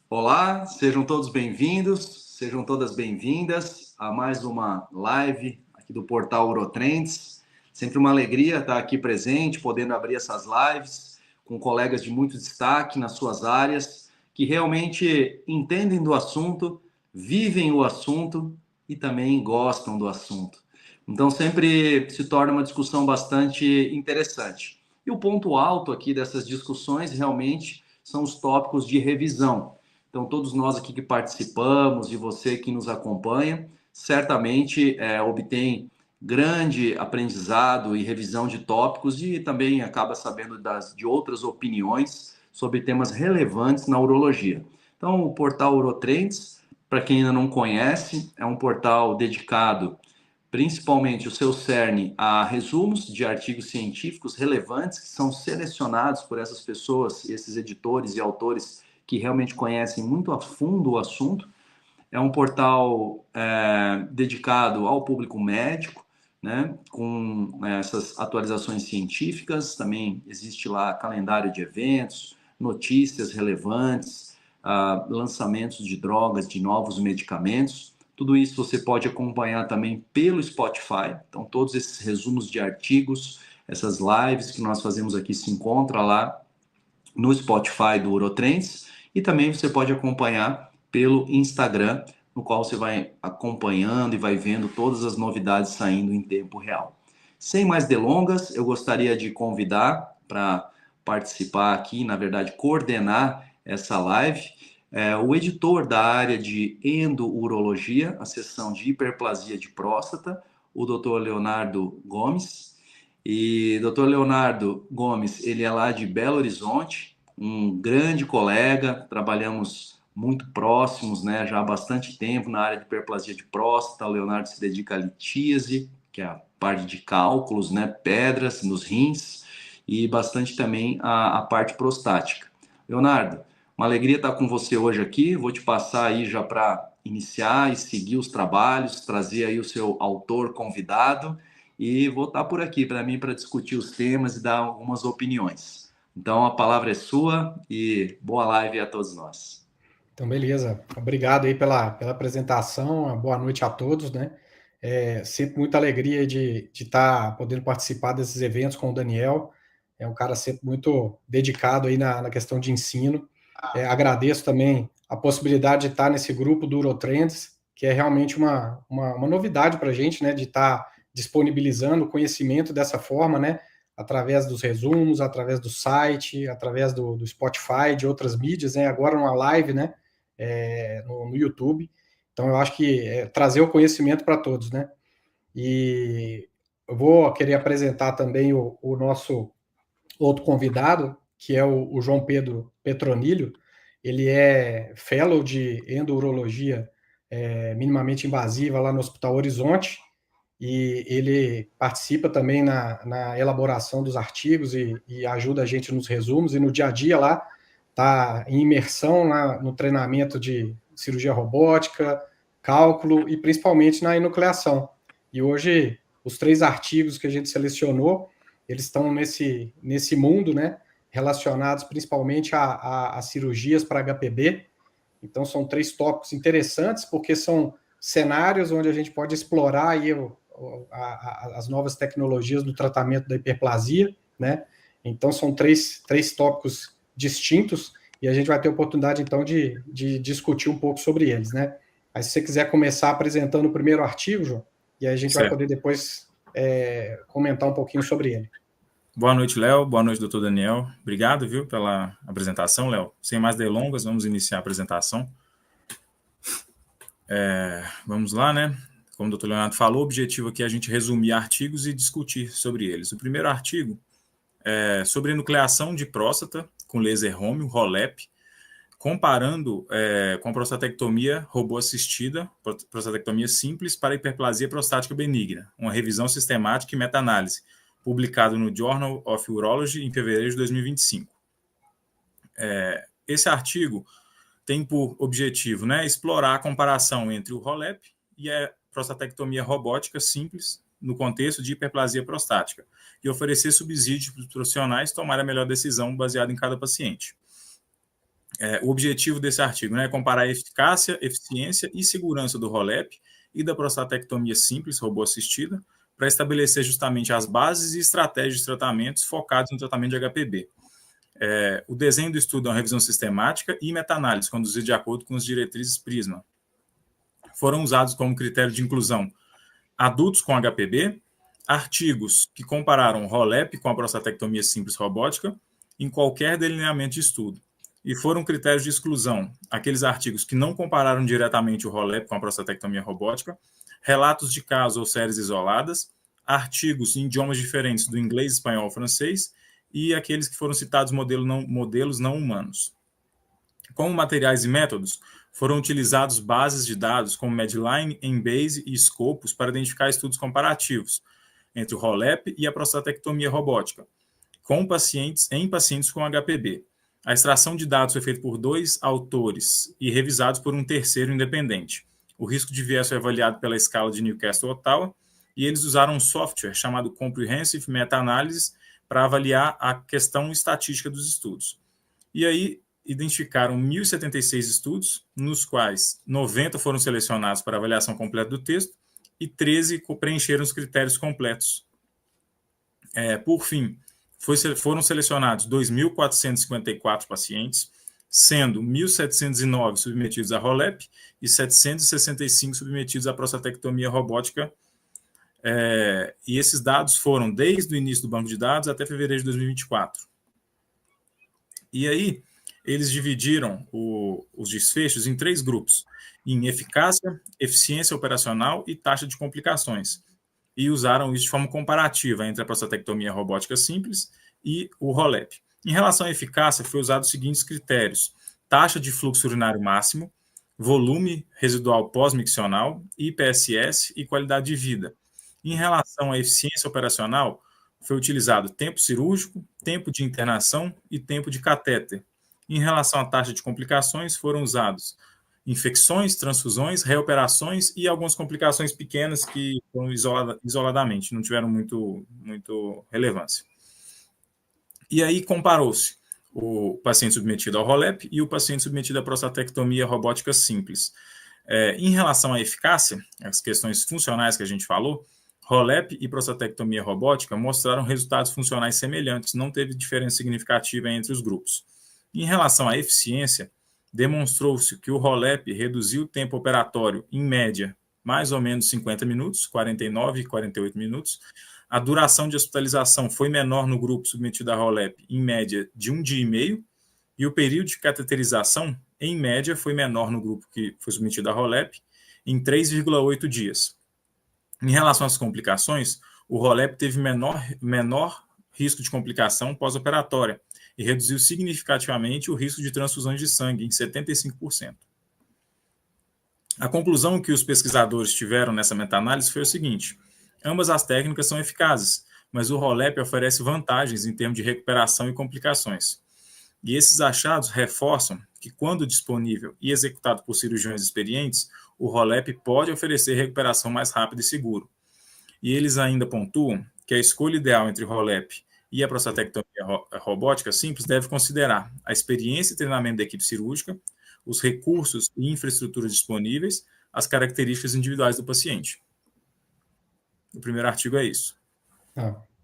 Olá, sejam todos bem-vindos, sejam todas bem-vindas a mais uma live aqui do portal Urotrends. Sempre uma alegria estar aqui presente, podendo abrir essas lives com colegas de muito destaque nas suas áreas, que realmente entendem do assunto, vivem o assunto e também gostam do assunto. Então sempre se torna uma discussão bastante interessante. E o ponto alto aqui dessas discussões realmente são os tópicos de revisão. Então, todos nós aqui que participamos e você que nos acompanha, certamente obtém grande aprendizado e revisão de tópicos e também acaba sabendo de outras opiniões sobre temas relevantes na urologia. Então, o portal Urotrends, para quem ainda não conhece, é um portal dedicado principalmente o seu cerne a resumos de artigos científicos relevantes que são selecionados por essas pessoas, esses editores e autores que realmente conhecem muito a fundo o assunto. É um portal dedicado ao público médico, né, com essas atualizações científicas. Também existe lá calendário de eventos, notícias relevantes, lançamentos de drogas, de novos medicamentos. Tudo isso você pode acompanhar também pelo Spotify. Então, todos esses resumos de artigos, essas lives que nós fazemos aqui se encontram lá no Spotify do Urotrends. E também você pode acompanhar pelo Instagram, no qual você vai acompanhando e vai vendo todas as novidades saindo em tempo real. Sem mais delongas, eu gostaria de convidar para participar aqui, na verdade, coordenar essa live, o editor da área de endourologia, a seção de hiperplasia de próstata, o Dr. Leonardo Gomes. E Dr. Leonardo Gomes, ele é lá de Belo Horizonte, um grande colega, trabalhamos muito próximos, né, já há bastante tempo na área de hiperplasia de próstata. O Leonardo se dedica à litíase, que é a parte de cálculos, né, pedras nos rins, e bastante também a parte prostática. Leonardo, uma alegria estar com você hoje aqui. Vou te passar aí já para iniciar e seguir os trabalhos, trazer aí o seu autor convidado e vou estar por aqui para mim para discutir os temas e dar algumas opiniões. Então a palavra é sua e boa live a todos nós. Então, beleza. Obrigado aí pela apresentação. Uma boa noite a todos, né? Sempre muita alegria de estar podendo participar desses eventos com o Daniel. É um cara sempre muito dedicado aí na questão de ensino. Agradeço também a possibilidade de estar nesse grupo do Urotrends, que é realmente uma novidade para a gente, né? De estar disponibilizando o conhecimento dessa forma, né? Através dos resumos, através do site, através do Spotify, de outras mídias, né? Agora uma live, né? No YouTube. Então, eu acho que trazer o conhecimento para todos, né? E eu vou querer apresentar também o nosso outro convidado, que é o João Pedro Petronilho. Ele é fellow de endourologia minimamente invasiva lá no Hospital Horizonte, e ele participa também na elaboração dos artigos e ajuda a gente nos resumos, e no dia a dia lá está em imersão lá no treinamento de cirurgia robótica, cálculo e principalmente na enucleação. E hoje, os 3 artigos que a gente selecionou, eles estão nesse mundo, né, relacionados principalmente a cirurgias para HPB. Então, são 3 tópicos interessantes, porque são cenários onde a gente pode explorar aí as novas tecnologias do tratamento da hiperplasia, né? Então, são três tópicos distintos e a gente vai ter oportunidade, então, de discutir um pouco sobre eles, né? Aí, se você quiser começar apresentando o primeiro artigo, João, e aí a gente vai poder depois comentar um pouquinho sobre ele. Boa noite, Léo. Boa noite, doutor Daniel. Obrigado, viu, pela apresentação, Léo. Sem mais delongas, vamos iniciar a apresentação. Vamos lá, né? Como o doutor Leonardo falou, o objetivo aqui é a gente resumir artigos e discutir sobre eles. O primeiro artigo é sobre nucleação de próstata com laser home, o ROLEP, comparando com a prostatectomia robô-assistida, prostatectomia simples para hiperplasia prostática benigna, uma revisão sistemática e meta-análise, publicado no Journal of Urology em fevereiro de 2025. Esse artigo tem por objetivo, né, explorar a comparação entre o ROLEP e a prostatectomia robótica simples no contexto de hiperplasia prostática e oferecer subsídios para os profissionais tomarem a melhor decisão baseada em cada paciente. O objetivo desse artigo, né, é comparar a eficácia, eficiência e segurança do ROLEP e da prostatectomia simples, robô assistida, para estabelecer justamente as bases e estratégias de tratamentos focados no tratamento de HPB. O desenho do estudo é uma revisão sistemática e meta-análise, conduzida de acordo com as diretrizes PRISMA. Foram usados como critério de inclusão adultos com HPB, artigos que compararam o ROLEP com a prostatectomia simples robótica em qualquer delineamento de estudo. E foram critérios de exclusão aqueles artigos que não compararam diretamente o ROLEP com a prostatectomia robótica, relatos de casos ou séries isoladas, artigos em idiomas diferentes do inglês, espanhol, francês, e aqueles que foram citados modelos não humanos. Como materiais e métodos, foram utilizados bases de dados como Medline, Embase e Scopus para identificar estudos comparativos entre o ROLEP e a prostatectomia robótica, em pacientes com HPB. A extração de dados foi feita por 2 autores e revisados por um terceiro independente. O risco de viés foi avaliado pela escala de Newcastle-Ottawa e eles usaram um software chamado Comprehensive Meta-Analysis para avaliar a questão estatística dos estudos. E aí identificaram 1.076 estudos, nos quais 90 foram selecionados para avaliação completa do texto e 13 preencheram os critérios completos. Por fim, foram selecionados 2.454 pacientes, sendo 1.709 submetidos a ROLEP e 765 submetidos à prostatectomia robótica. E esses dados foram desde o início do banco de dados até fevereiro de 2024. E aí, eles dividiram os desfechos em 3 grupos, em eficácia, eficiência operacional e taxa de complicações. E usaram isso de forma comparativa entre a prostatectomia robótica simples e o ROLEP. Em relação à eficácia, foi usado os seguintes critérios: taxa de fluxo urinário máximo, volume residual pós-miccional, IPSS e qualidade de vida. Em relação à eficiência operacional, foi utilizado tempo cirúrgico, tempo de internação e tempo de catéter. Em relação à taxa de complicações, foram usados infecções, transfusões, reoperações e algumas complicações pequenas que foram isoladamente, não tiveram muito relevância. E aí comparou-se o paciente submetido ao ROLEP e o paciente submetido à prostatectomia robótica simples. Em relação à eficácia, as questões funcionais que a gente falou, ROLEP e prostatectomia robótica mostraram resultados funcionais semelhantes, não teve diferença significativa entre os grupos. Em relação à eficiência, demonstrou-se que o ROLEP reduziu o tempo operatório, em média, mais ou menos 50 minutos, 49 e 48 minutos. A duração de hospitalização foi menor no grupo submetido a ROLEP, em média, de 1 dia e meio, e o período de cateterização, em média, foi menor no grupo que foi submetido a ROLEP, em 3,8 dias. Em relação às complicações, o ROLEP teve menor risco de complicação pós-operatória, e reduziu significativamente o risco de transfusões de sangue, em 75%. A conclusão que os pesquisadores tiveram nessa meta-análise foi o seguinte: ambas as técnicas são eficazes, mas o ROLEP oferece vantagens em termos de recuperação e complicações. E esses achados reforçam que, quando disponível e executado por cirurgiões experientes, o ROLEP pode oferecer recuperação mais rápida e segura. E eles ainda pontuam que a escolha ideal entre ROLEP e a prostatectomia robótica simples deve considerar a experiência e treinamento da equipe cirúrgica, os recursos e infraestruturas disponíveis, as características individuais do paciente. O primeiro artigo é isso.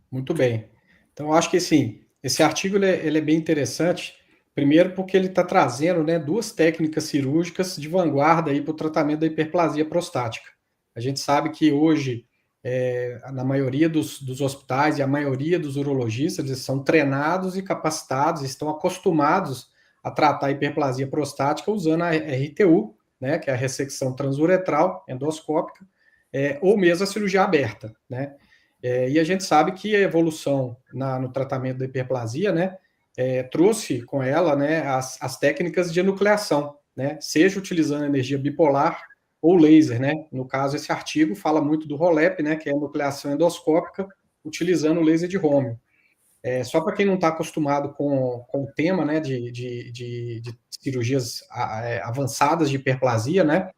Muito bem. Então, eu acho que esse artigo ele é bem interessante, primeiro porque ele está trazendo, né, 2 técnicas cirúrgicas de vanguarda para o tratamento da hiperplasia prostática. A gente sabe que hoje, na maioria dos hospitais e a maioria dos urologistas, eles são treinados e capacitados, estão acostumados a tratar a hiperplasia prostática usando a RTU, né, que é a ressecção transuretral endoscópica, ou mesmo a cirurgia aberta, né? E a gente sabe que a evolução no tratamento da hiperplasia, né, trouxe com ela, né, as técnicas de enucleação, né, seja utilizando energia bipolar ou laser, né? No caso, esse artigo fala muito do ROLEP, né, que é a enucleação endoscópica utilizando o laser de Römhild. Só para quem não está acostumado com o tema, né, de cirurgias avançadas de hiperplasia, né,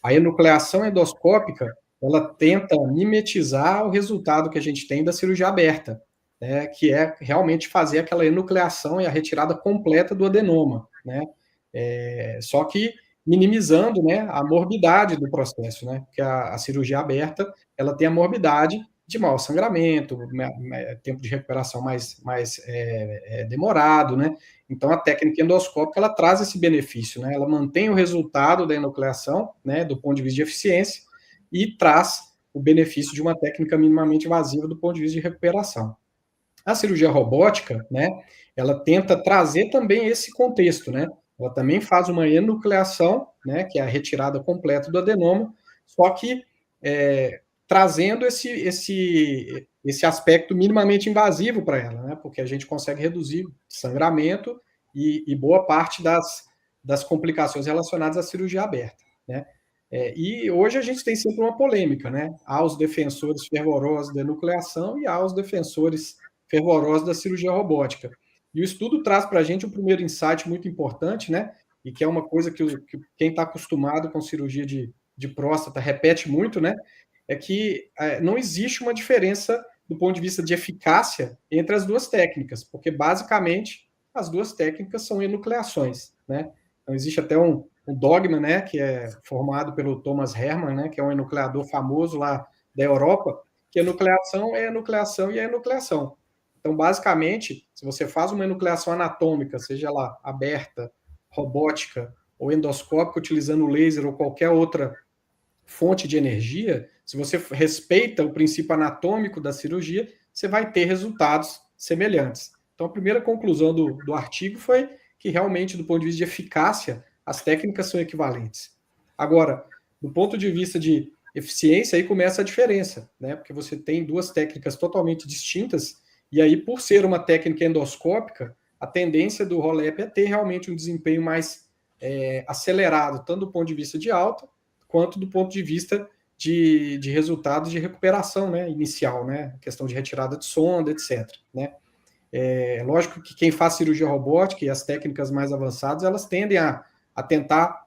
a enucleação endoscópica, ela tenta mimetizar o resultado que a gente tem da cirurgia aberta, né, que é realmente fazer aquela enucleação e a retirada completa do adenoma, né? Só que minimizando, né, a morbidade do processo, né? Porque a cirurgia aberta, ela tem a morbidade de maior sangramento, tempo de recuperação mais demorado, né? Então, a técnica endoscópica, ela traz esse benefício, né? Ela mantém o resultado da enucleação, né, do ponto de vista de eficiência, e traz o benefício de uma técnica minimamente invasiva do ponto de vista de recuperação. A cirurgia robótica, né, ela tenta trazer também esse contexto, né? Ela também faz uma enucleação, né, que é a retirada completa do adenoma, só que trazendo esse aspecto minimamente invasivo para ela, né? Porque a gente consegue reduzir sangramento e boa parte das complicações relacionadas à cirurgia aberta, né? E hoje a gente tem sempre uma polêmica, né? Há os defensores fervorosos da enucleação e há os defensores fervorosos da cirurgia robótica. E o estudo traz para a gente um primeiro insight muito importante, né? E que é uma coisa que quem está acostumado com cirurgia de próstata repete muito, né? É que não existe uma diferença do ponto de vista de eficácia entre as duas técnicas, porque basicamente as duas técnicas são enucleações, né? Então existe até um dogma, né, que é formado pelo Thomas Hermann, né, que é um enucleador famoso lá da Europa, que enucleação é enucleação e é enucleação. Então, basicamente, se você faz uma enucleação anatômica, seja lá aberta, robótica ou endoscópica, utilizando laser ou qualquer outra fonte de energia, se você respeita o princípio anatômico da cirurgia, você vai ter resultados semelhantes. Então, a primeira conclusão do artigo foi que realmente, do ponto de vista de eficácia, as técnicas são equivalentes. Agora, do ponto de vista de eficiência, aí começa a diferença, né? Porque você tem duas técnicas totalmente distintas, e aí, por ser uma técnica endoscópica, a tendência do ROLEP é ter realmente um desempenho mais acelerado, tanto do ponto de vista de alta, quanto do ponto de vista de resultados de recuperação, né, inicial, né, questão de retirada de sonda, etc. Né? Lógico que quem faz cirurgia robótica e as técnicas mais avançadas, elas tendem a tentar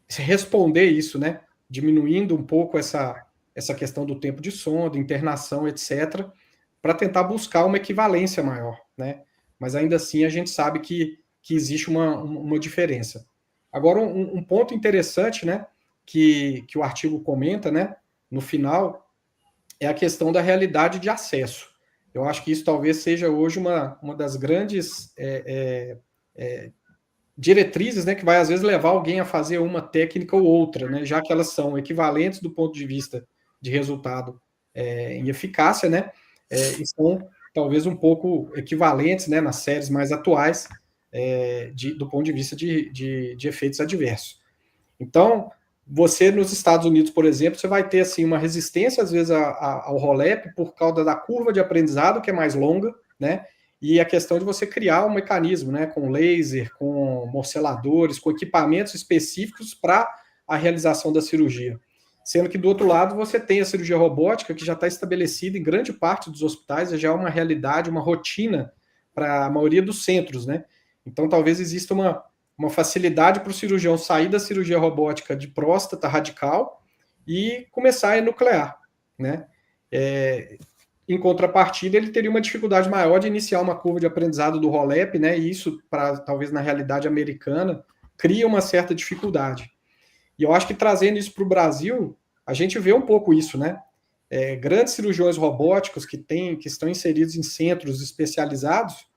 responder isso, né, diminuindo um pouco essa questão do tempo de sonda, internação, etc., para tentar buscar uma equivalência maior, né? Mas ainda assim a gente sabe que existe uma diferença. Agora, um ponto interessante, né, que o artigo comenta, né, no final, é a questão da realidade de acesso. Eu acho que isso talvez seja hoje uma das grandes diretrizes, né, que vai às vezes levar alguém a fazer uma técnica ou outra, né, já que elas são equivalentes do ponto de vista de resultado em eficácia, né, e são talvez um pouco equivalentes, né, nas séries mais atuais, do ponto de vista de efeitos adversos. Então, você nos Estados Unidos, por exemplo, você vai ter assim uma resistência às vezes ao ROLEP por causa da curva de aprendizado, que é mais longa, né? E a questão de você criar um mecanismo, né, com laser, com morceladores, com equipamentos específicos para a realização da cirurgia. Sendo que do outro lado você tem a cirurgia robótica, que já está estabelecida em grande parte dos hospitais, já é uma realidade, uma rotina para a maioria dos centros, né? Então talvez exista uma facilidade para o cirurgião sair da cirurgia robótica de próstata radical e começar a enuclear, né? Em contrapartida, ele teria uma dificuldade maior de iniciar uma curva de aprendizado do ROLEP, né? E isso, talvez na realidade americana, cria uma certa dificuldade. E eu acho que trazendo isso para o Brasil, a gente vê um pouco isso, né? Grandes cirurgiões robóticos que estão inseridos em centros especializados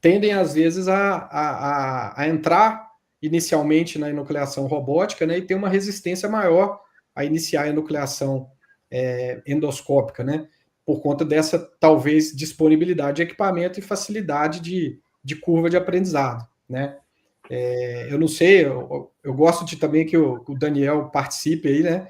tendem, às vezes, a entrar inicialmente na enucleação robótica, né, e ter uma resistência maior a iniciar a enucleação endoscópica, né, por conta dessa, talvez, disponibilidade de equipamento e facilidade de curva de aprendizado, né. Eu não sei, eu gosto de também que o Daniel participe aí, né,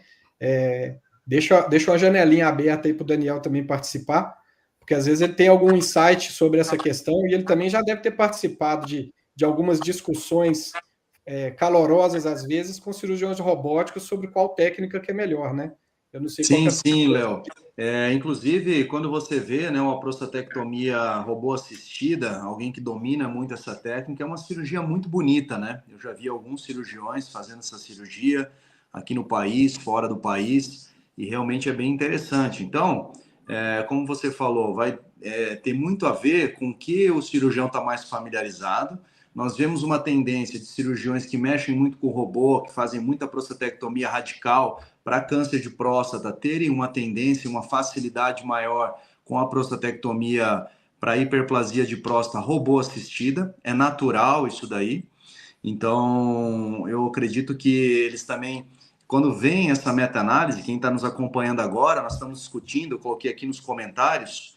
deixa uma janelinha aberta aí para o Daniel também participar, porque às vezes ele tem algum insight sobre essa questão e ele também já deve ter participado de algumas discussões calorosas, às vezes, com cirurgiões robóticos sobre qual técnica que é melhor, né? Eu não sei sim, sim, Léo. Inclusive, quando você vê, né, uma prostatectomia robô assistida, alguém que domina muito essa técnica, é uma cirurgia muito bonita, né? Eu já vi alguns cirurgiões fazendo essa cirurgia aqui no país, fora do país, e realmente é bem interessante. Então, como você falou, vai ter muito a ver com o que o cirurgião está mais familiarizado, nós vemos uma tendência de cirurgiões que mexem muito com o robô, que fazem muita prostatectomia radical para câncer de próstata, terem uma tendência, uma facilidade maior com a prostatectomia para hiperplasia de próstata robô assistida. É natural isso daí. Então, eu acredito que eles também, quando vem essa meta-análise, quem está nos acompanhando agora, nós estamos discutindo, eu coloquei aqui nos comentários,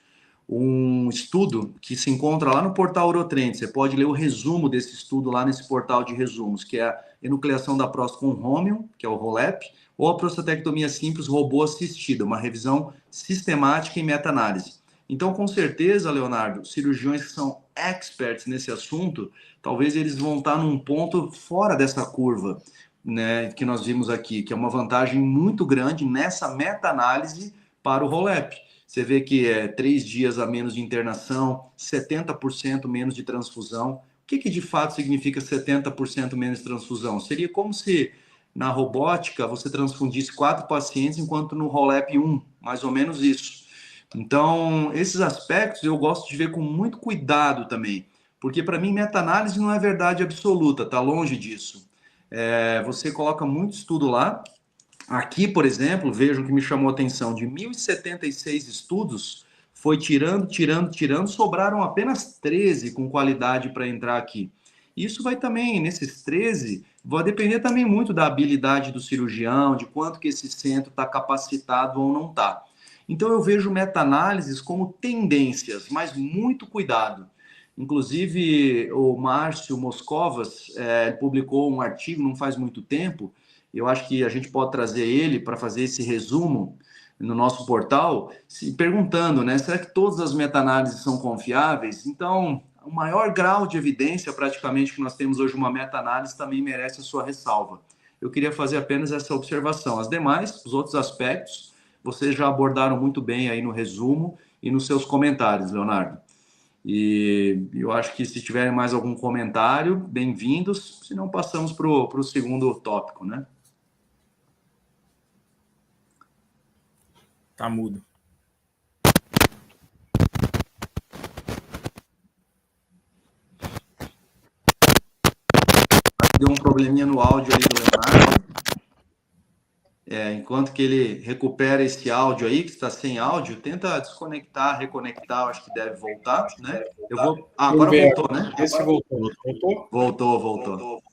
um estudo que se encontra lá no portal Urotrend. Você pode ler o resumo desse estudo lá nesse portal de resumos, que é a enucleação da próstata com Romium, que é o ROLEP, ou a prostatectomia simples robô assistida, uma revisão sistemática e meta-análise. Então, com certeza, Leonardo, cirurgiões que são experts nesse assunto, talvez eles vão estar num ponto fora dessa curva, né, que nós vimos aqui, que é uma vantagem muito grande nessa meta-análise para o ROLEP. Você vê que é 3 dias a menos de internação, 70% menos de transfusão. O que de fato significa 70% menos de transfusão? Seria como se na robótica você transfundisse 4 pacientes, enquanto no ROLEP 1, mais ou menos isso. Então, esses aspectos eu gosto de ver com muito cuidado também, porque para mim meta-análise não é verdade absoluta, está longe disso. Você coloca muito estudo lá. Aqui, por exemplo, vejam que me chamou a atenção, de 1.076 estudos, foi tirando, sobraram apenas 13 com qualidade para entrar aqui. Isso vai também, nesses 13, vai depender também muito da habilidade do cirurgião, de quanto que esse centro está capacitado ou não está. Então eu vejo meta-análises como tendências, mas muito cuidado. Inclusive, o Márcio Moscovas publicou um artigo não faz muito tempo. Eu acho que a gente pode trazer ele para fazer esse resumo no nosso portal, se perguntando, né, será que todas as meta-análises são confiáveis? Então, o maior grau de evidência, praticamente, que nós temos hoje uma meta-análise também merece a sua ressalva. Eu queria fazer apenas essa observação. As demais, os outros aspectos, vocês já abordaram muito bem aí no resumo e nos seus comentários, Leonardo. E eu acho que se tiverem mais algum comentário, bem-vindos, se não passamos para o segundo tópico, né? Tá mudo. Deu um probleminha no áudio aí do Leonardo. Enquanto que ele recupera esse áudio aí, que está sem áudio, tenta desconectar, reconectar, acho que deve voltar, né? Eu vou... agora voltou, né? Esse voltou. Voltou? Voltou.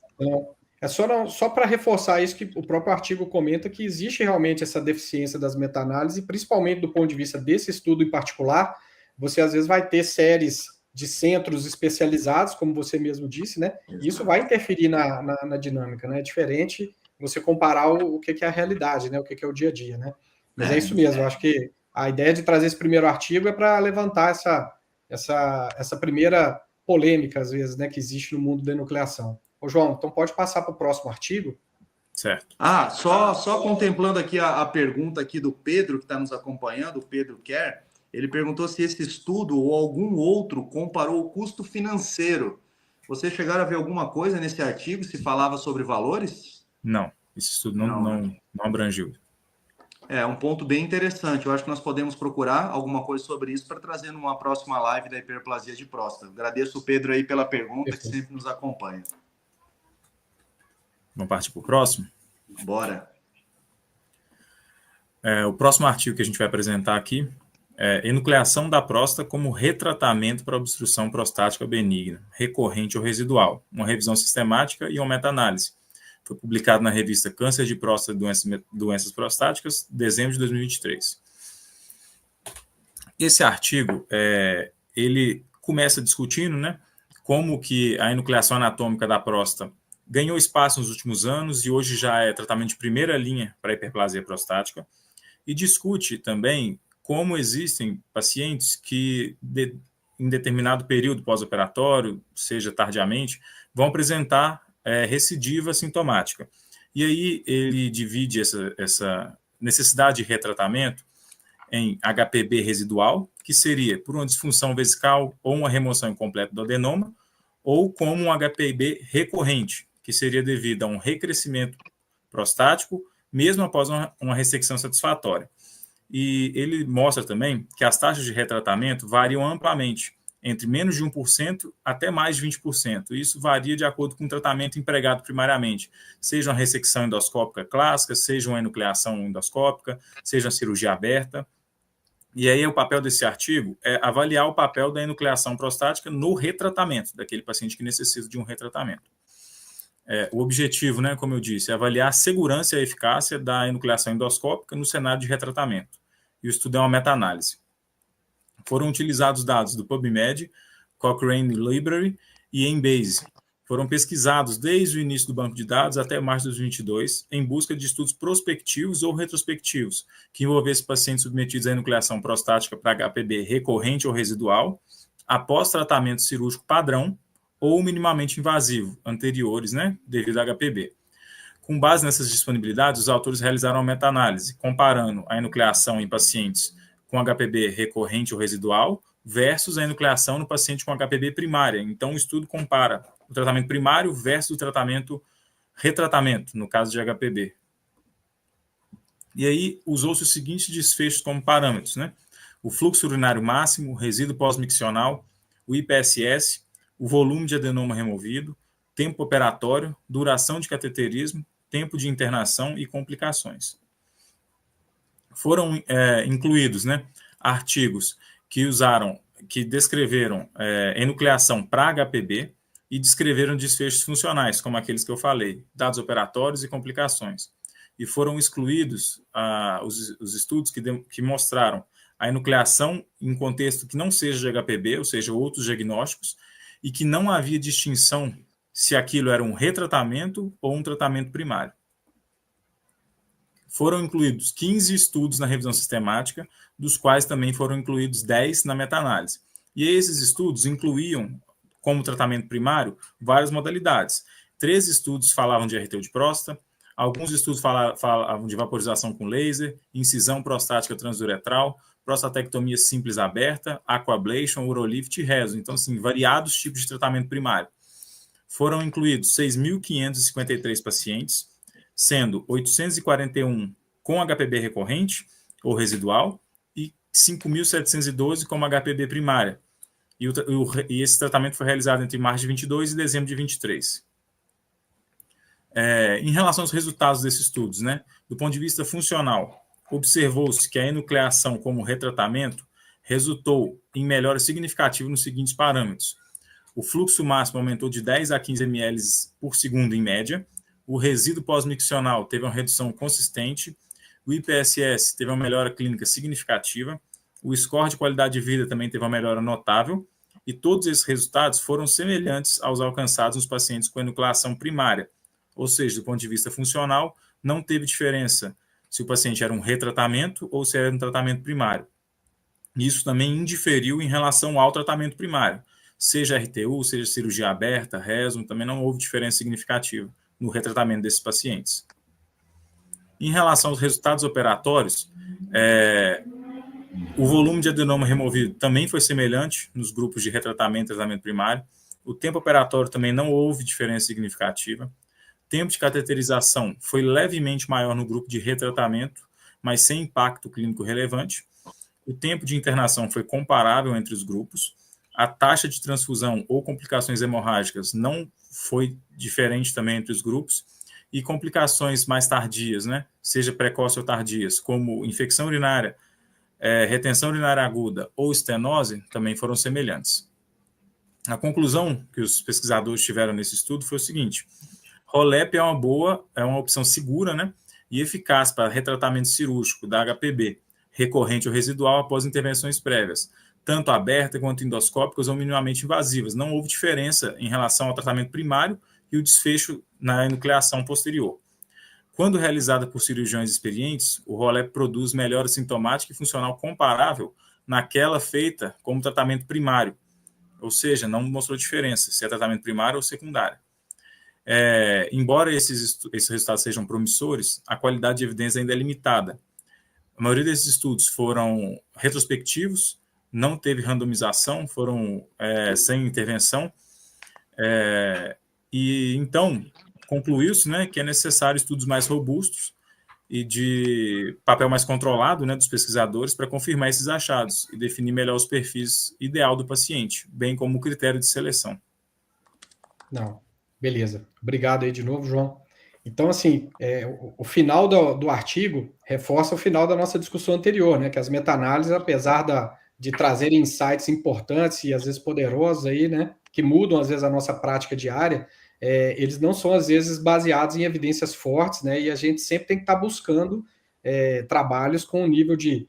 É só para reforçar isso que o próprio artigo comenta, que existe realmente essa deficiência das meta-análises, principalmente do ponto de vista desse estudo em particular. Você às vezes vai ter séries de centros especializados, como você mesmo disse, né? E isso vai interferir na dinâmica, né? É diferente você comparar o que é a realidade, né? O que é o dia a dia, né? Mas é isso mesmo. Eu acho que a ideia de trazer esse primeiro artigo é para levantar essa primeira polêmica, às vezes, né? Que existe no mundo da enucleação. Ô, João, então pode passar para o próximo artigo? Certo. Só contemplando aqui a pergunta aqui do Pedro, que está nos acompanhando, o Pedro Quer, ele perguntou se esse estudo ou algum outro comparou o custo financeiro. Vocês chegaram a ver alguma coisa nesse artigo, se falava sobre valores? Não, esse estudo não abrangiu. É um ponto bem interessante. Eu acho que nós podemos procurar alguma coisa sobre isso para trazer numa próxima live da hiperplasia de próstata. Agradeço o Pedro aí pela pergunta, que sempre nos acompanha. Vamos partir para o próximo? Bora. O próximo artigo que a gente vai apresentar aqui é Enucleação da próstata como retratamento para obstrução prostática benigna, recorrente ou residual, uma revisão sistemática e uma meta-análise. Foi publicado na revista Câncer de Próstata e Doenças Prostáticas, dezembro de 2023. Esse artigo, ele começa discutindo, né, como que a enucleação anatômica da próstata ganhou espaço nos últimos anos e hoje já é tratamento de primeira linha para hiperplasia prostática, e discute também como existem pacientes que, em determinado período pós-operatório, seja tardiamente, vão apresentar recidiva sintomática. E aí ele divide essa necessidade de retratamento em HPB residual, que seria por uma disfunção vesical ou uma remoção incompleta do adenoma, ou como um HPB recorrente, que seria devido a um recrescimento prostático, mesmo após uma ressecção satisfatória. E ele mostra também que as taxas de retratamento variam amplamente entre menos de 1% até mais de 20%. Isso varia de acordo com o tratamento empregado primariamente, seja uma ressecção endoscópica clássica, seja uma enucleação endoscópica, seja uma cirurgia aberta. E aí o papel desse artigo é avaliar o papel da enucleação prostática no retratamento, daquele paciente que necessita de um retratamento. O objetivo, né, como eu disse, é avaliar a segurança e a eficácia da enucleação endoscópica no cenário de retratamento. E o estudo é uma meta-análise. Foram utilizados dados do PubMed, Cochrane Library e Embase. Foram pesquisados desde o início do banco de dados até março de 2022, em busca de estudos prospectivos ou retrospectivos, que envolvessem pacientes submetidos à enucleação prostática para HPB recorrente ou residual, após tratamento cirúrgico padrão ou minimamente invasivo, anteriores, né, devido a HPB. Com base nessas disponibilidades, os autores realizaram uma meta-análise, comparando a enucleação em pacientes com HPB recorrente ou residual versus a enucleação no paciente com HPB primária. Então, o estudo compara o tratamento primário versus o tratamento retratamento, no caso de HPB. E aí, usou-se os seguintes desfechos como parâmetros, né? O fluxo urinário máximo, o resíduo pós-miccional, o IPSS, o volume de adenoma removido, tempo operatório, duração de cateterismo, tempo de internação e complicações. Foram incluídos, né, artigos que descreveram enucleação para HPB e descreveram desfechos funcionais, como aqueles que eu falei, dados operatórios e complicações. E foram excluídos os estudos que mostraram a enucleação em contexto que não seja de HPB, ou seja, outros diagnósticos, e que não havia distinção se aquilo era um retratamento ou um tratamento primário. Foram incluídos 15 estudos na revisão sistemática, dos quais também foram incluídos 10 na meta-análise. E esses estudos incluíam, como tratamento primário, várias modalidades. 3 estudos falavam de RTU de próstata, alguns estudos falavam de vaporização com laser, incisão prostática transuretral, prostatectomia simples aberta, aquablation, urolift e reso. Então, assim, variados tipos de tratamento primário. Foram incluídos 6.553 pacientes, sendo 841 com HPB recorrente ou residual e 5.712 com HPB primária. E esse tratamento foi realizado entre março de 22 e dezembro de 23. Em relação aos resultados desses estudos, né, do ponto de vista funcional, observou-se que a enucleação como retratamento resultou em melhora significativa nos seguintes parâmetros. O fluxo máximo aumentou de 10 a 15 ml por segundo em média, o resíduo pós-miccional teve uma redução consistente, o IPSS teve uma melhora clínica significativa, o score de qualidade de vida também teve uma melhora notável, e todos esses resultados foram semelhantes aos alcançados nos pacientes com enucleação primária, ou seja, do ponto de vista funcional, não teve diferença se o paciente era um retratamento ou se era um tratamento primário. Isso também indiferiu em relação ao tratamento primário, seja RTU, seja cirurgia aberta, reso, também não houve diferença significativa no retratamento desses pacientes. Em relação aos resultados operatórios, o volume de adenoma removido também foi semelhante nos grupos de retratamento e tratamento primário. O tempo operatório também não houve diferença significativa. Tempo de cateterização foi levemente maior no grupo de retratamento, mas sem impacto clínico relevante. O tempo de internação foi comparável entre os grupos. A taxa de transfusão ou complicações hemorrágicas não foi diferente também entre os grupos. E complicações mais tardias, né, seja precoce ou tardias, como infecção urinária, retenção urinária aguda ou estenose, também foram semelhantes. A conclusão que os pesquisadores tiveram nesse estudo foi o seguinte: ROLEP é uma opção segura, né, e eficaz para retratamento cirúrgico da HPB, recorrente ou residual após intervenções prévias, tanto aberta quanto endoscópicas ou minimamente invasivas. Não houve diferença em relação ao tratamento primário e o desfecho na enucleação posterior. Quando realizada por cirurgiões experientes, o ROLEP produz melhora sintomática e funcional comparável naquela feita como tratamento primário, ou seja, não mostrou diferença se é tratamento primário ou secundário. Embora esses resultados sejam promissores, a qualidade de evidência ainda é limitada. A maioria desses estudos foram retrospectivos, não teve randomização, foram sem intervenção, e então concluiu-se, né, que é necessário estudos mais robustos e de papel mais controlado, né, dos pesquisadores para confirmar esses achados e definir melhor os perfis ideal do paciente, bem como o critério de seleção. Não, beleza. Obrigado aí de novo, João. Então, assim, o final do artigo reforça o final da nossa discussão anterior, né? Que as meta-análises, apesar de trazerem insights importantes e às vezes poderosos aí, né? Que mudam às vezes a nossa prática diária, eles não são às vezes baseados em evidências fortes, né? E a gente sempre tem que estar buscando trabalhos com um nível de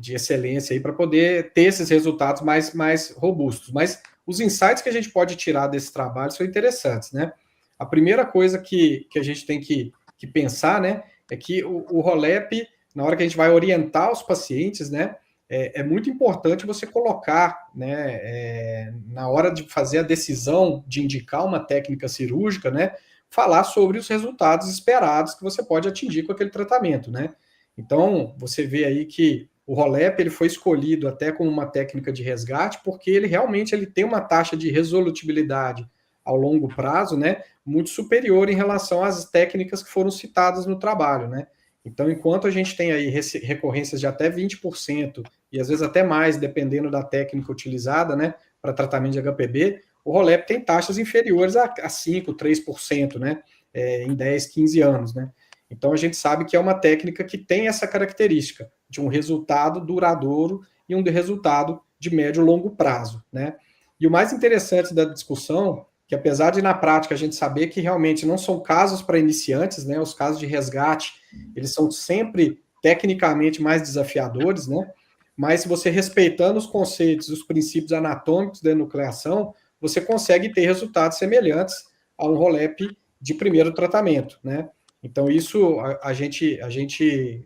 excelência aí para poder ter esses resultados mais robustos. Mas os insights que a gente pode tirar desse trabalho são interessantes, né? A primeira coisa que a gente tem que pensar, né, é que o ROLEP, na hora que a gente vai orientar os pacientes, né, é muito importante você colocar, né, na hora de fazer a decisão de indicar uma técnica cirúrgica, né, falar sobre os resultados esperados que você pode atingir com aquele tratamento, né? Então, você vê aí que o ROLEP ele foi escolhido até como uma técnica de resgate porque ele realmente tem uma taxa de resolutibilidade ao longo prazo, né, muito superior em relação às técnicas que foram citadas no trabalho, né? Então, enquanto a gente tem aí recorrências de até 20% e às vezes até mais, dependendo da técnica utilizada, né, para tratamento de HPB, o ROLEP tem taxas inferiores a 5%, 3%, né, em 10, 15 anos, né? Então, a gente sabe que é uma técnica que tem essa característica de um resultado duradouro e um resultado de médio e longo prazo, né? E o mais interessante da discussão, que apesar de na prática a gente saber que realmente não são casos para iniciantes, né? Os casos de resgate, eles são sempre tecnicamente mais desafiadores, né? Mas se você respeitando os conceitos, os princípios anatômicos da enucleação, você consegue ter resultados semelhantes a um ROLEP de primeiro tratamento, né? Então, isso a gente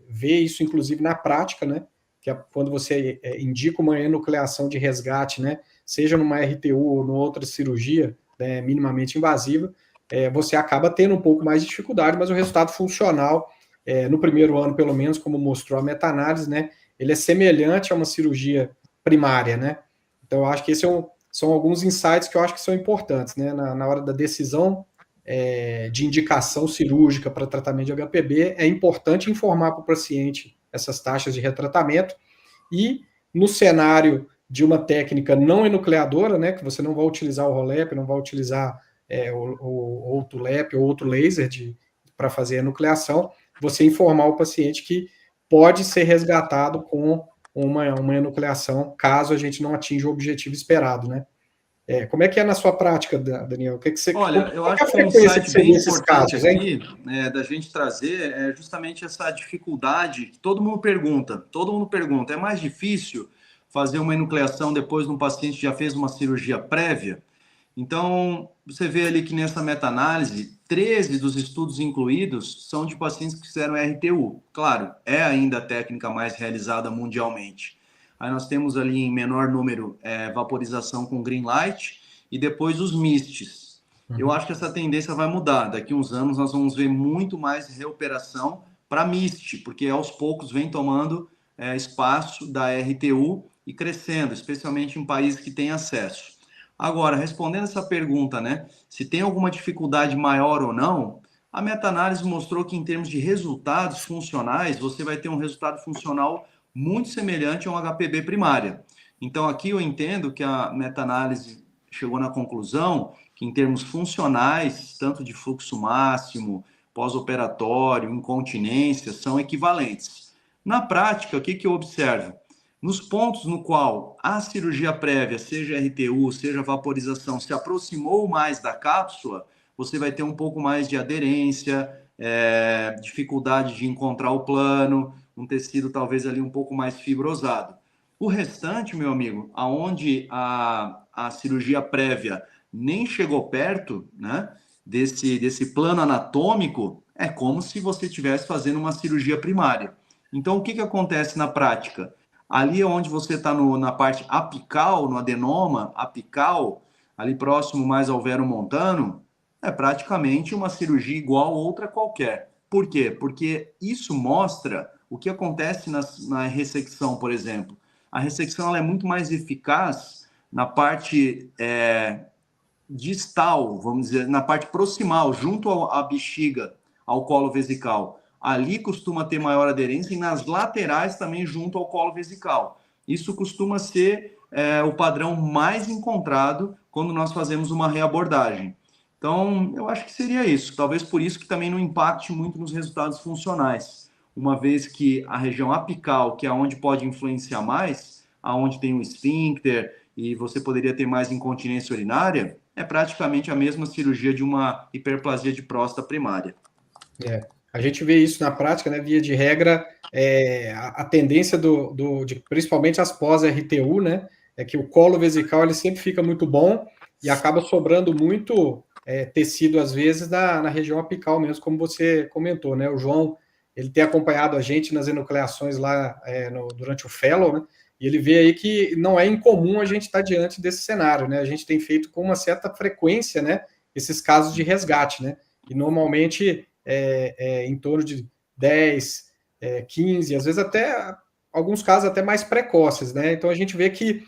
vê isso, inclusive, na prática, né? Que é quando você indica uma enucleação de resgate, né? Seja numa RTU ou numa outra cirurgia, né, minimamente invasiva, você acaba tendo um pouco mais de dificuldade, mas o resultado funcional, no primeiro ano, pelo menos, como mostrou a meta-análise, né? Ele é semelhante a uma cirurgia primária, né? Então, eu acho que esses são alguns insights que eu acho que são importantes, né? Na hora da decisão de indicação cirúrgica para tratamento de HPB, é importante informar para o paciente essas taxas de retratamento e no cenário de uma técnica não enucleadora, né, que você não vai utilizar o ROLEP, não vai utilizar o outro LEP ou outro laser para fazer a enucleação, você informar o paciente que pode ser resgatado com uma enucleação, caso a gente não atinja o objetivo esperado, né? Como é que é na sua prática, Daniel? Olha, eu acho que a um frequência insight que você bem vê esses importante casos, hein? aqui, da gente trazer é justamente essa dificuldade que todo mundo pergunta, é mais difícil fazer uma enucleação depois de um paciente que já fez uma cirurgia prévia? Então, você vê ali que nessa meta-análise, 13 dos estudos incluídos são de pacientes que fizeram RTU. Claro, é ainda a técnica mais realizada mundialmente. Aí nós temos ali em menor número vaporização com green light e depois os MISTs. Eu acho que essa tendência vai mudar. Daqui a uns anos nós vamos ver muito mais reoperação para MIST, porque aos poucos vem tomando espaço da RTU e crescendo, especialmente em países que têm acesso. Agora, respondendo essa pergunta, né, se tem alguma dificuldade maior ou não, a meta-análise mostrou que em termos de resultados funcionais, você vai ter um resultado funcional muito semelhante a um HPB primária. Então, aqui eu entendo que a meta-análise chegou na conclusão que, em termos funcionais, tanto de fluxo máximo, pós-operatório, incontinência, são equivalentes. Na prática, o que eu observo? Nos pontos no qual a cirurgia prévia, seja RTU, seja vaporização, se aproximou mais da cápsula, você vai ter um pouco mais de aderência, dificuldade de encontrar o plano, um tecido talvez ali um pouco mais fibrosado. O restante, meu amigo, aonde a cirurgia prévia nem chegou perto, né, desse plano anatômico, é como se você estivesse fazendo uma cirurgia primária. Então, o que acontece na prática? Ali onde você está na parte apical, no adenoma apical, ali próximo mais ao vero montano, é praticamente uma cirurgia igual a outra qualquer. Por quê? Porque isso mostra o que acontece na ressecção, por exemplo. A ressecção ela é muito mais eficaz na parte distal, vamos dizer, na parte proximal, junto à bexiga, ao colo vesical. ali costuma ter maior aderência e nas laterais também junto ao colo vesical. Isso costuma ser o padrão mais encontrado quando nós fazemos uma reabordagem. Então, eu acho que seria isso. Talvez por isso que também não impacte muito nos resultados funcionais, uma vez que a região apical, que é onde pode influenciar mais, aonde tem um esfíncter e você poderia ter mais incontinência urinária, é praticamente a mesma cirurgia de uma hiperplasia de próstata primária. A gente vê isso na prática, né? Via de regra, a tendência principalmente as pós-RTU, né? É que o colo vesical ele sempre fica muito bom e acaba sobrando muito tecido, às vezes, na região apical mesmo, como você comentou, né? O João, ele tem acompanhado a gente nas enucleações lá durante o Fellow, né? E ele vê aí que não é incomum a gente estar diante desse cenário, né? A gente tem feito com uma certa frequência, né? Esses casos de resgate, né? E normalmente em torno de 10, 15, às vezes até alguns casos até mais precoces, né? Então a gente vê que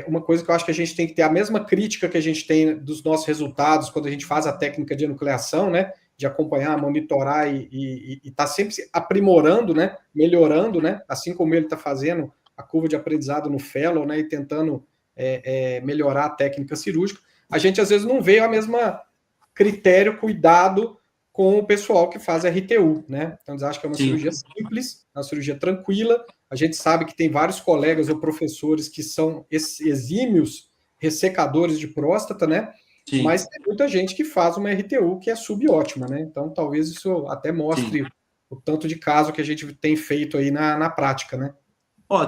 uma coisa que eu acho que a gente tem que ter a mesma crítica que a gente tem dos nossos resultados quando a gente faz a técnica de enucleação, né? De acompanhar, monitorar e tá sempre aprimorando, né? Melhorando, né? Assim como ele está fazendo a curva de aprendizado no Fellow, né? E tentando melhorar a técnica cirúrgica. A gente às vezes não vê a mesma critério, cuidado com o pessoal que faz RTU, né? Então, eles acham que é uma cirurgia simples, uma cirurgia tranquila. A gente sabe que tem vários colegas ou professores que são exímios ressecadores de próstata, né? Sim. Mas tem muita gente que faz uma RTU que é subótima, né? Então, talvez isso até mostre o tanto de caso que a gente tem feito aí na prática, né?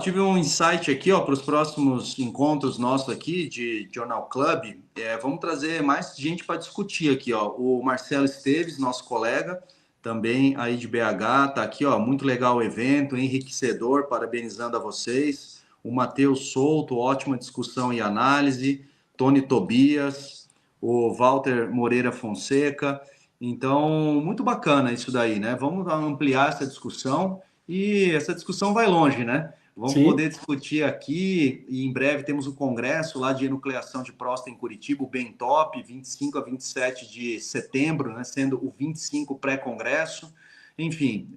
Tive um insight aqui, para os próximos encontros nossos aqui de Journal Club. Vamos trazer mais gente para discutir aqui, O Marcelo Esteves, nosso colega, também aí de BH, tá aqui, muito legal o evento, enriquecedor, parabenizando a vocês. O Matheus Souto, ótima discussão e análise. Tony Tobias, o Walter Moreira Fonseca. Então, muito bacana isso daí, né? Vamos ampliar essa discussão e essa discussão vai longe, né? Vamos poder discutir aqui, e em breve temos um congresso lá de enucleação de próstata em Curitiba, o BenTop, 25 a 27 de setembro, né, sendo o 25 pré-congresso. Enfim,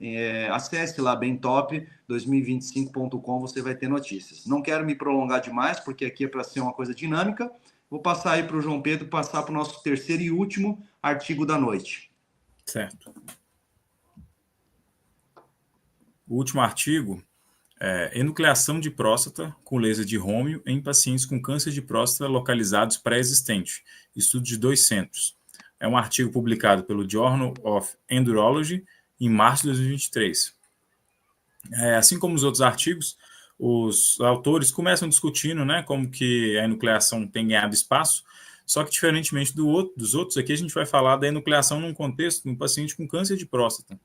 acesse lá bentop2025.com, você vai ter notícias. Não quero me prolongar demais, porque aqui é para ser uma coisa dinâmica. Vou passar aí para o João Pedro, passar para o nosso terceiro e último artigo da noite. Certo. O último artigo... enucleação de próstata com laser de Rômio em pacientes com câncer de próstata localizados pré-existente, estudo de 2 centros. É um artigo publicado pelo Journal of Endourology em março de 2023. Assim como os outros artigos, os autores começam discutindo, né, como que a enucleação tem ganhado espaço, só que diferentemente dos outros, aqui a gente vai falar da enucleação num contexto de um paciente com câncer de próstata.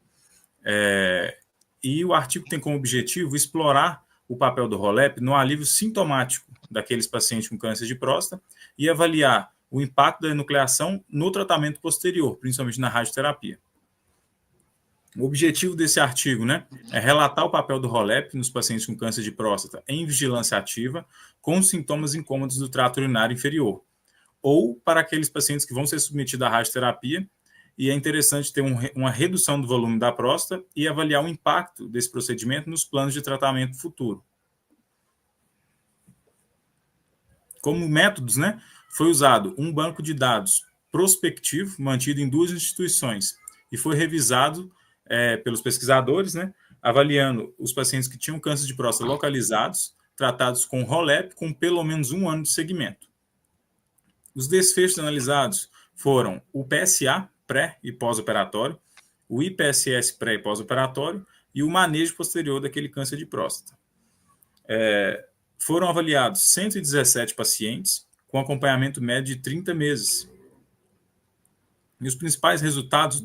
E o artigo tem como objetivo explorar o papel do ROLEP no alívio sintomático daqueles pacientes com câncer de próstata e avaliar o impacto da enucleação no tratamento posterior, principalmente na radioterapia. O objetivo desse artigo, né, é relatar o papel do ROLEP nos pacientes com câncer de próstata em vigilância ativa com sintomas incômodos do trato urinário inferior, ou para aqueles pacientes que vão ser submetidos à radioterapia. E é interessante ter uma redução do volume da próstata e avaliar o impacto desse procedimento nos planos de tratamento futuro. Como métodos, né, foi usado um banco de dados prospectivo, mantido em 2 instituições, e foi revisado pelos pesquisadores, né, avaliando os pacientes que tinham câncer de próstata localizados, tratados com ROLEP, com pelo menos 1 ano de segmento. Os desfechos analisados foram o PSA, pré e pós-operatório, o IPSS pré e pós-operatório e o manejo posterior daquele câncer de próstata. Foram avaliados 117 pacientes com acompanhamento médio de 30 meses. E os principais resultados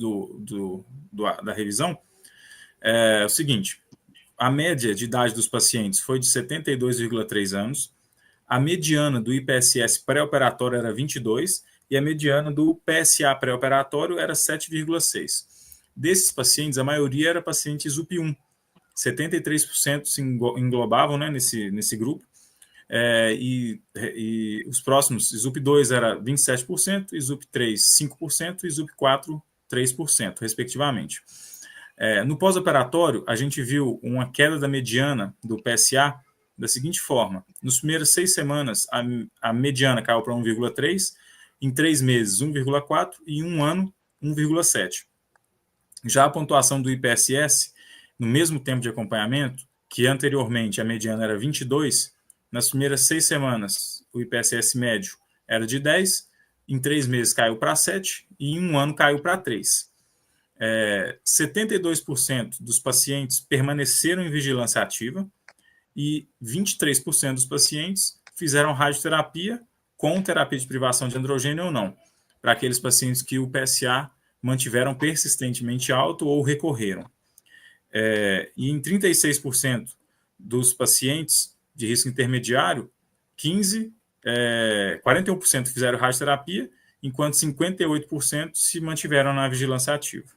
da revisão é o seguinte: a média de idade dos pacientes foi de 72,3 anos, a mediana do IPSS pré-operatório era 22 e a mediana do PSA pré-operatório era 7,6. Desses pacientes, a maioria era paciente ZUP1. 73% se englobavam, né, nesse grupo. E os próximos, ZUP2 era 27%, ZUP3 5% e ZUP4 3%, respectivamente. No pós-operatório, a gente viu uma queda da mediana do PSA da seguinte forma: nas primeiras 6 semanas, a mediana caiu para 1,3, em 3 meses, 1,4 e em 1 ano, 1,7. Já a pontuação do IPSS, no mesmo tempo de acompanhamento, que anteriormente a mediana era 22, nas primeiras 6 semanas, o IPSS médio era de 10, em 3 meses caiu para 7 e em 1 ano caiu para 3. 72% dos pacientes permaneceram em vigilância ativa e 23% dos pacientes fizeram radioterapia com terapia de privação de androgênio ou não, para aqueles pacientes que o PSA mantiveram persistentemente alto ou recorreram. E em 36% dos pacientes de risco intermediário, 41% fizeram radioterapia, enquanto 58% se mantiveram na vigilância ativa.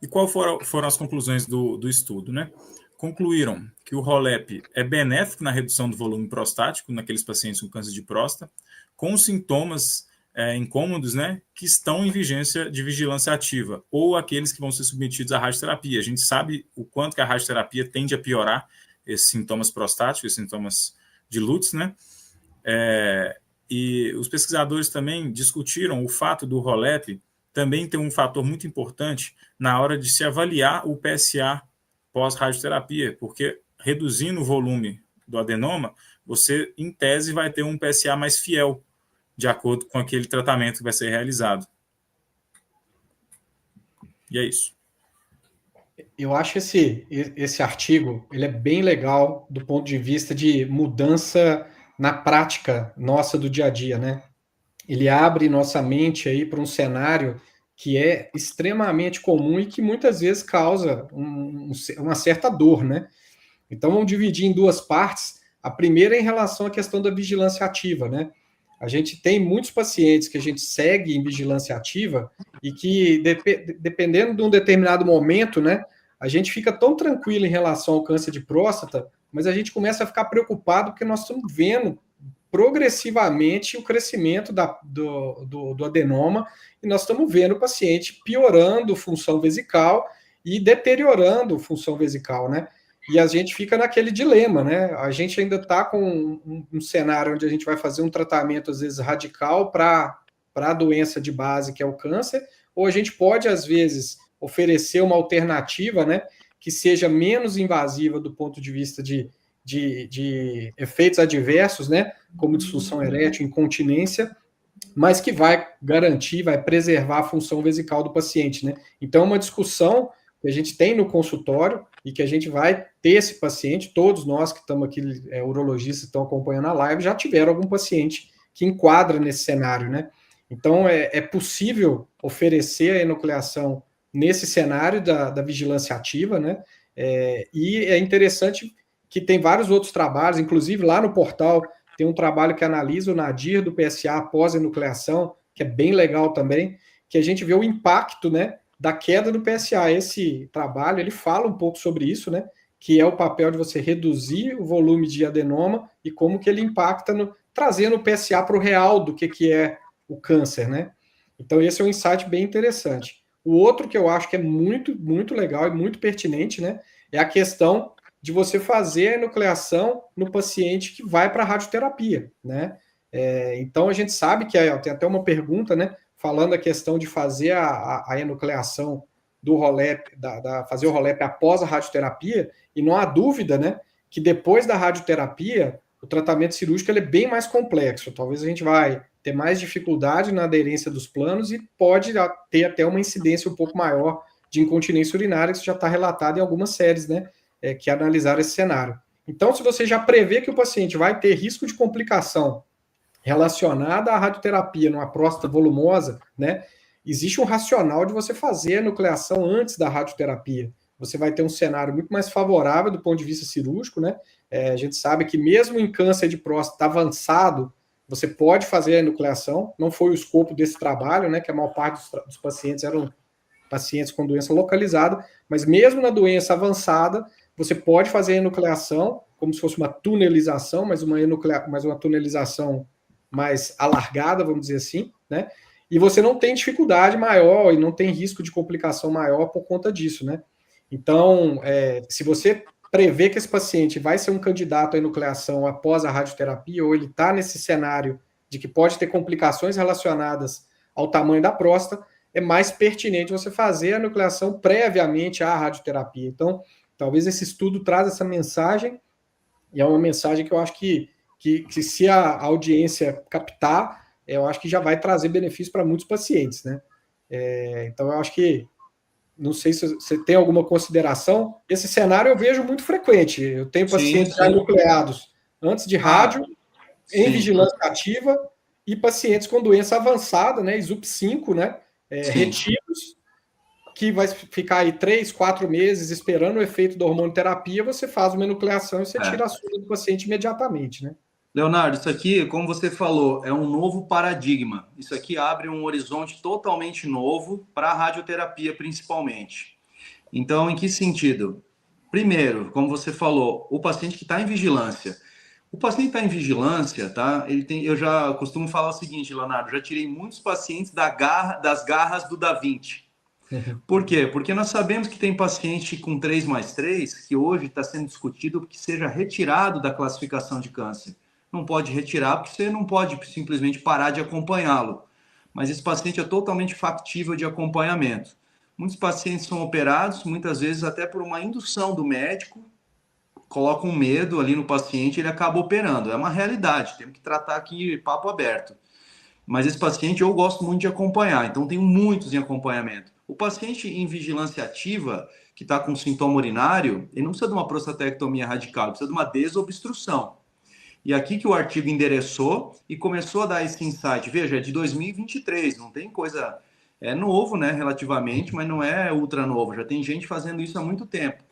E quais foram as conclusões do estudo, né? Concluíram que o ROLEP é benéfico na redução do volume prostático naqueles pacientes com câncer de próstata, com sintomas incômodos, né, que estão em vigência de vigilância ativa, ou aqueles que vão ser submetidos à radioterapia. A gente sabe o quanto que a radioterapia tende a piorar esses sintomas prostáticos, esses sintomas de LUTS, né? E os pesquisadores também discutiram o fato do ROLEP também ter um fator muito importante na hora de se avaliar o PSA pós-radioterapia, porque reduzindo o volume do adenoma, você, em tese, vai ter um PSA mais fiel, de acordo com aquele tratamento que vai ser realizado. E é isso. Eu acho esse artigo ele é bem legal do ponto de vista de mudança na prática nossa do dia a dia, né? Ele abre nossa mente aí para um cenário que é extremamente comum e que muitas vezes causa uma certa dor, né? Então vamos dividir em 2 partes. A primeira é em relação à questão da vigilância ativa, né? A gente tem muitos pacientes que a gente segue em vigilância ativa e que, dependendo de um determinado momento, né, a gente fica tão tranquilo em relação ao câncer de próstata, mas a gente começa a ficar preocupado porque nós estamos vendo progressivamente o crescimento do adenoma e nós estamos vendo o paciente piorando função vesical e deteriorando função vesical, né? E a gente fica naquele dilema, né? A gente ainda está com um cenário onde a gente vai fazer um tratamento, às vezes, radical para a doença de base, que é o câncer, ou a gente pode, às vezes, oferecer uma alternativa, né, que seja menos invasiva do ponto de vista de efeitos adversos, né, como disfunção erétil, incontinência, mas que vai garantir, vai preservar a função vesical do paciente, né? Então, uma discussão que a gente tem no consultório e que a gente vai ter esse paciente, todos nós que estamos aqui, urologistas, estão acompanhando a live, já tiveram algum paciente que enquadra nesse cenário, né? Então, é possível oferecer a enucleação nesse cenário da vigilância ativa, né? E é interessante que tem vários outros trabalhos, inclusive lá no portal tem um trabalho que analisa o nadir do PSA após a enucleação, que é bem legal também, que a gente vê o impacto, né, da queda do PSA. Esse trabalho, ele fala um pouco sobre isso, né, que é o papel de você reduzir o volume de adenoma e como que ele impacta trazendo o PSA para o real do que é o câncer, né? Então esse é um insight bem interessante. O outro que eu acho que é muito, muito legal e muito pertinente, né, é a questão de você fazer a enucleação no paciente que vai para a radioterapia, né? Então a gente sabe que tem até uma pergunta, né, falando a questão de fazer a enucleação do ROLEP, fazer o ROLEP após a radioterapia, e não há dúvida, né, que depois da radioterapia o tratamento cirúrgico ele é bem mais complexo. Talvez a gente vai ter mais dificuldade na aderência dos planos e pode ter até uma incidência um pouco maior de incontinência urinária, que isso já está relatado em algumas séries, né, que analisaram esse cenário. Então, se você já prevê que o paciente vai ter risco de complicação relacionada à radioterapia numa próstata volumosa, né, existe um racional de você fazer a nucleação antes da radioterapia. Você vai ter um cenário muito mais favorável do ponto de vista cirúrgico, né? A gente sabe que mesmo em câncer de próstata avançado, você pode fazer a enucleação. Não foi o escopo desse trabalho, né? Que a maior parte dos pacientes eram pacientes com doença localizada, mas mesmo na doença avançada, você pode fazer a enucleação como se fosse uma tunelização, mas uma tunelização mais alargada, vamos dizer assim, né? e você não tem dificuldade maior e não tem risco de complicação maior por conta disso, né? Então, se você prevê que esse paciente vai ser um candidato à enucleação após a radioterapia, ou ele está nesse cenário de que pode ter complicações relacionadas ao tamanho da próstata, é mais pertinente você fazer a enucleação previamente à radioterapia. Então, talvez esse estudo traz essa mensagem, e é uma mensagem que eu acho que se a audiência captar, eu acho que já vai trazer benefício para muitos pacientes, né? Então, eu acho que, não sei se você tem alguma consideração, esse cenário eu vejo muito frequente. Eu tenho pacientes já nucleados antes de rádio, em vigilância ativa, e pacientes com doença avançada, né, ISUP-5, né, retidos, que vai ficar aí 3, 4 meses esperando o efeito da hormonoterapia, você faz uma enucleação e você tira a sonda do paciente imediatamente, né? Leonardo, isso aqui, como você falou, é um novo paradigma. Isso aqui abre um horizonte totalmente novo para a radioterapia, principalmente. Então, em que sentido? Primeiro, como você falou, o paciente que está em vigilância. O paciente está em vigilância, tá? Eu já costumo falar o seguinte, Leonardo, já tirei muitos pacientes das garras do Da Vinci. Por quê? Porque nós sabemos que tem paciente com 3+3 que hoje está sendo discutido que seja retirado da classificação de câncer. Não pode retirar porque você não pode simplesmente parar de acompanhá-lo. Mas esse paciente é totalmente factível de acompanhamento. Muitos pacientes são operados, muitas vezes até por uma indução do médico, coloca um medo ali no paciente e ele acaba operando. É uma realidade, temos que tratar aqui papo aberto. Mas esse paciente eu gosto muito de acompanhar, então tenho muitos em acompanhamento. O paciente em vigilância ativa, que está com sintoma urinário, ele não precisa de uma prostatectomia radical, ele precisa de uma desobstrução. E aqui que o artigo endereçou e começou a dar esse insight. Veja, é de 2023, não tem coisa... É novo, né, relativamente, mas não é ultra novo. Já tem gente fazendo isso há muito tempo.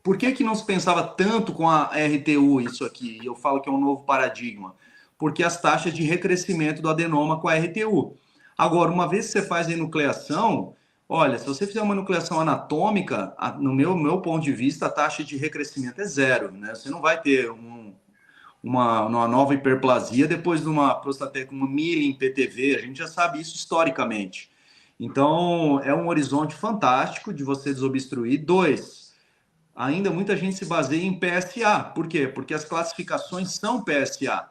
Por que não se pensava tanto com a RTU isso aqui? E eu falo que é um novo paradigma. Porque as taxas de recrescimento do adenoma com a RTU. Agora, uma vez que você faz a enucleação, olha, se você fizer uma enucleação anatômica, no meu ponto de vista, a taxa de recrescimento é zero, né? Você não vai ter uma nova hiperplasia depois de uma prostatectomia, uma milling PTV, a gente já sabe isso historicamente. Então, é um horizonte fantástico de você desobstruir. 2, ainda muita gente se baseia em PSA. Por quê? Porque as classificações são PSA.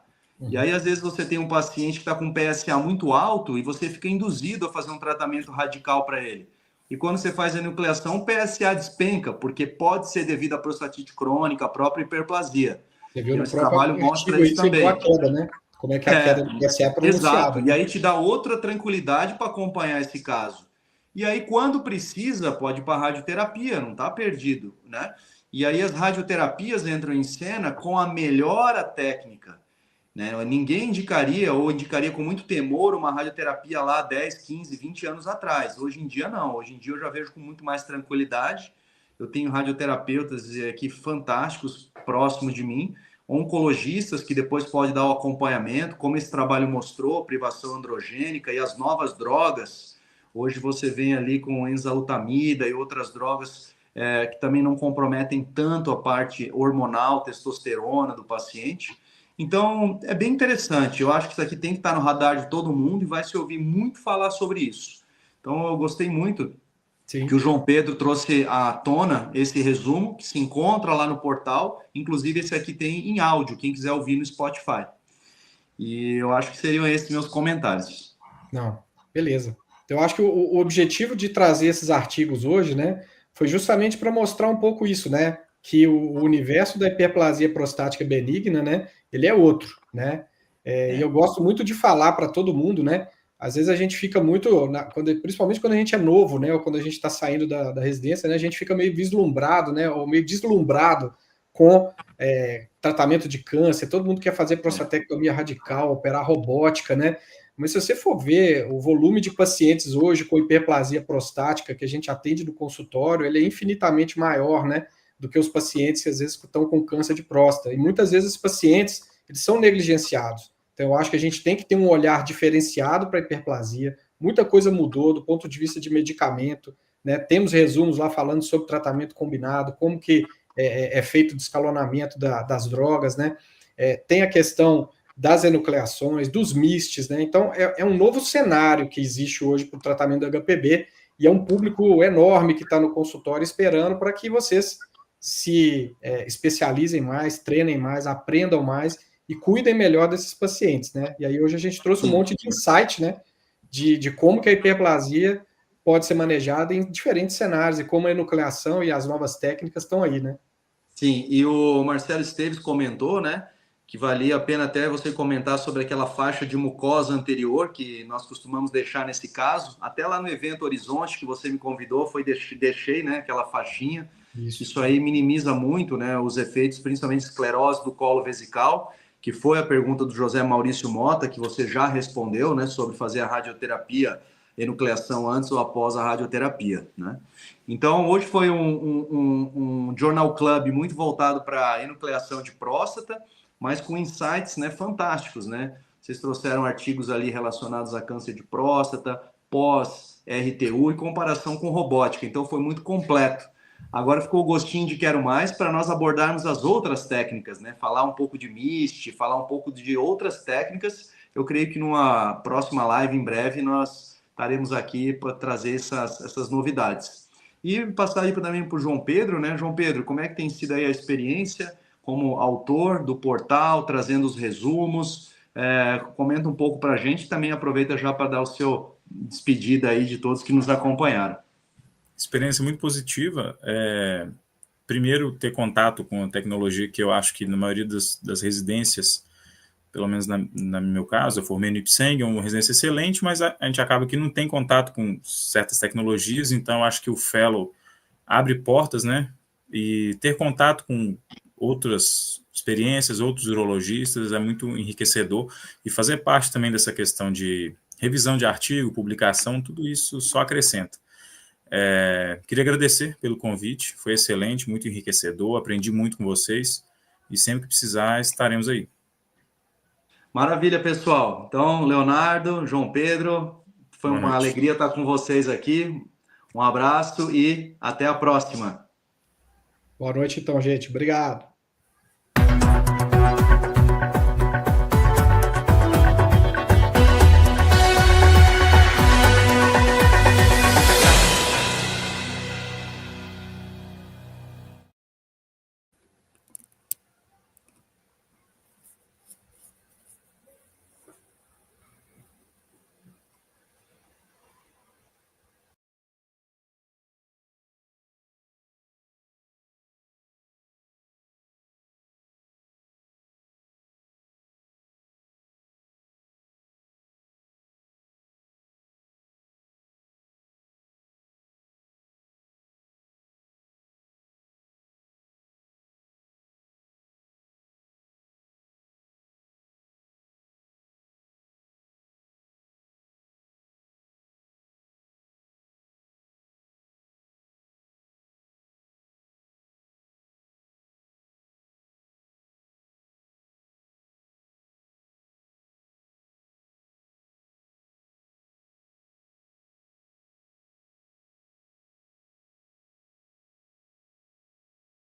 E aí, às vezes, você tem um paciente que está com PSA muito alto e você fica induzido a fazer um tratamento radical para ele. E quando você faz a enucleação, o PSA despenca, porque pode ser devido à prostatite crônica, à própria hiperplasia. Você viu esse trabalho mostra isso também. A queda, né? Como é que a queda do PSA é pronunciada. Exato, e aí te dá outra tranquilidade para acompanhar esse caso. E aí, quando precisa, pode ir para a radioterapia, não está perdido, né? E aí as radioterapias entram em cena com a melhora técnica, né? Ninguém indicaria, ou indicaria com muito temor, uma radioterapia lá 10, 15, 20 anos atrás. Hoje em dia, não. Hoje em dia eu já vejo com muito mais tranquilidade. Eu tenho radioterapeutas aqui fantásticos, próximos de mim, oncologistas que depois podem dar o acompanhamento, como esse trabalho mostrou, privação androgênica e as novas drogas. Hoje você vem ali com enzalutamida e outras drogas que também não comprometem tanto a parte hormonal, testosterona do paciente. Então, é bem interessante. Eu acho que isso aqui tem que estar no radar de todo mundo e vai se ouvir muito falar sobre isso. Então, eu gostei muito que o João Pedro trouxe à tona esse resumo, que se encontra lá no portal. Inclusive, esse aqui tem em áudio, quem quiser ouvir no Spotify. E eu acho que seriam esses meus comentários. Não, beleza. Eu acho que o objetivo de trazer esses artigos hoje, né, foi justamente para mostrar um pouco isso, né, que o universo da hiperplasia prostática benigna, né, ele é outro, né, e eu gosto muito de falar para todo mundo, né, às vezes a gente fica muito, principalmente quando a gente é novo, né, ou quando a gente está saindo da residência, né, a gente fica meio vislumbrado, né, ou meio deslumbrado com tratamento de câncer, todo mundo quer fazer prostatectomia radical, operar robótica, né, mas se você for ver o volume de pacientes hoje com hiperplasia prostática que a gente atende no consultório, ele é infinitamente maior, né, do que os pacientes que às vezes estão com câncer de próstata. E muitas vezes esses pacientes, eles são negligenciados. Então eu acho que a gente tem que ter um olhar diferenciado para a hiperplasia. Muita coisa mudou do ponto de vista de medicamento, né? Temos resumos lá falando sobre tratamento combinado, como que é feito o descalonamento das drogas, né? Tem a questão das enucleações, dos MISTs, né? Então, é um novo cenário que existe hoje para o tratamento do HPB, e é um público enorme que está no consultório esperando para que vocês se especializem mais, treinem mais, aprendam mais e cuidem melhor desses pacientes, né? E aí hoje a gente trouxe um monte de insight, né? De como que a hiperplasia pode ser manejada em diferentes cenários e como a enucleação e as novas técnicas estão aí, né? Sim, e o Marcelo Esteves comentou, né, que valia a pena até você comentar sobre aquela faixa de mucosa anterior que nós costumamos deixar nesse caso. Até lá no evento Horizonte que você me convidou, deixei, né, aquela faixinha. Isso aí minimiza muito, né, os efeitos, principalmente esclerose do colo vesical, que foi a pergunta do José Maurício Mota, que você já respondeu, né, sobre fazer a radioterapia, enucleação antes ou após a radioterapia, né? Então, hoje foi um Journal Club muito voltado para a enucleação de próstata, mas com insights, né, fantásticos, né? Vocês trouxeram artigos ali relacionados a câncer de próstata, pós-RTU e comparação com robótica. Então, foi muito completo. Agora ficou o gostinho de quero mais para nós abordarmos as outras técnicas, né? Falar um pouco de MIST, falar um pouco de outras técnicas. Eu creio que numa próxima live, em breve, nós estaremos aqui para trazer essas novidades. E passar aí também para o João Pedro, né? João Pedro, como é que tem sido aí a experiência como autor do portal, trazendo os resumos? Comenta um pouco para a gente, também aproveita já para dar o seu despedida aí de todos que nos acompanharam. Experiência muito positiva. Primeiro, ter contato com a tecnologia que eu acho que na maioria das residências, pelo menos no meu caso, eu formei no Ipseng, é uma residência excelente, mas a gente acaba que não tem contato com certas tecnologias, então eu acho que o Fellow abre portas, né? E ter contato com outras experiências, outros urologistas, é muito enriquecedor, e fazer parte também dessa questão de revisão de artigo, publicação, tudo isso só acrescenta. Queria agradecer pelo convite, foi excelente, muito enriquecedor, aprendi muito com vocês, e sempre que precisar estaremos aí. Maravilha, pessoal. Então, Leonardo, João Pedro, foi uma alegria estar com vocês aqui. Um abraço e até a próxima. Boa noite, então, gente. Obrigado.